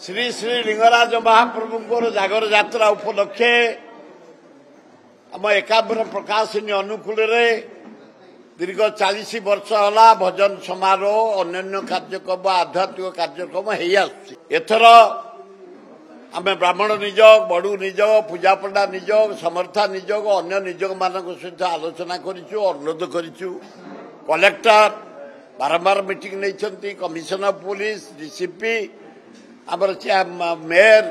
श्री श्री लिंगराज महाप्रभु जागर यात्रा उपलक्षे आम एकाम्र प्रकाशिनी अनुकूल दीर्घ 40 वर्ष है भजन समारोह अन्य कार्यक्रम आध्यात्मिक कार्यक्रम एथर आम ब्राह्मण निजोग बड़ू निजोग पूजापंडा निजोग समर्था निजोग अन्य निजोग मान सहित आलोचना करूँ अनुरोध करूँ कलेक्टर बारंबार मीटिंग नहीं कमिशनर पुलिस डीसीपी आमर मेयर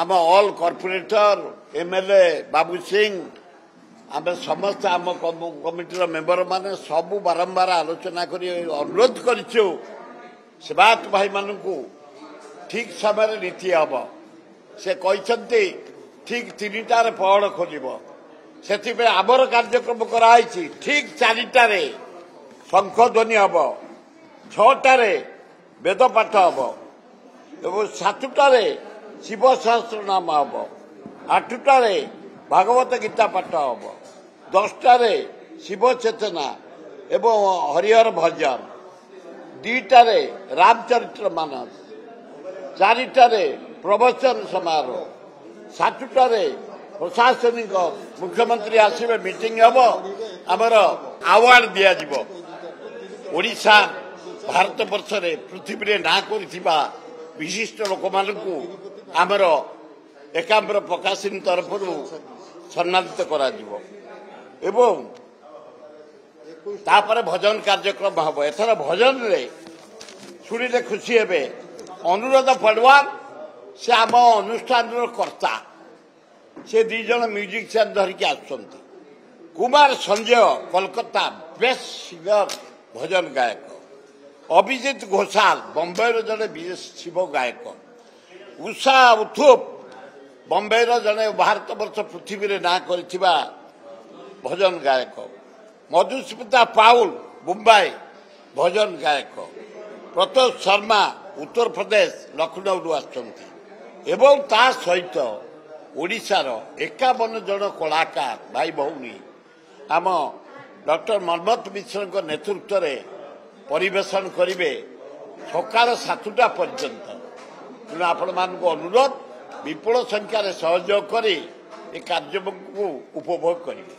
आम all corporator MLA Babu Singh आम समस्त आम कमिटीर मेंबर माने सबू बारंबार आलोचना कर अनुरोध करूँ सेवायत भाई मान ठीक समय नीति हम से कहते ठीक 3टार पहड़ खोल से आमर कार्यक्रम कराई ठीक 4टार शंख ध्वनि हम 6टार वेद पाठ हम एवं 7टार शिव सहस्र नाम हम 8टार भागवत गीता पाठ हम 10टार शिव चेतना एवं हरिहर भजन 2टार रामचरित्र मानस 4टार प्रवचन समारोह 7टार प्रशासनिक मुख्यमंत्री आसवे मीटिंग हम आमर अवार्ड दिज्व ओडिशा भारत वर्ष पृथ्वी ना कर विशिष्ट लोक मान आमर एकाम्र प्रकाशिनी तरफ सम्मानित करा एवं तापर भजन कार्यक्रम हम एथर भजन रे शुणिले खुशी हे अनुराधा पडवार से आम अनुष्ठान कर्ता से 2 जन म्यूजिशियन धरिकी आसुंट कुमार संजय कोलकाता बेस्ट सिंगर भजन गायक अभिजीत घोषाल बम्बई जड़े शिव गायक उषा उथुप बम्बई जड़े भारत वर्ष पृथ्वी ना कर भजन गायक मधुस्मिता पाउल मुंबई भजन गायक प्रतोष शर्मा उत्तर प्रदेश लखनऊ आसुँच ता सहित ओडिशार 51 जन कलाकार भाई भौणी आम डॉक्टर मनमथ मिश्र नेतृत्व में परिवेशन करेंगे सकाल 7टा पर्यंत तेणु आपण मान अनुरोध विपुल संख्यार सहयोग कर कार्यक्रम को उपभोग करेंगे।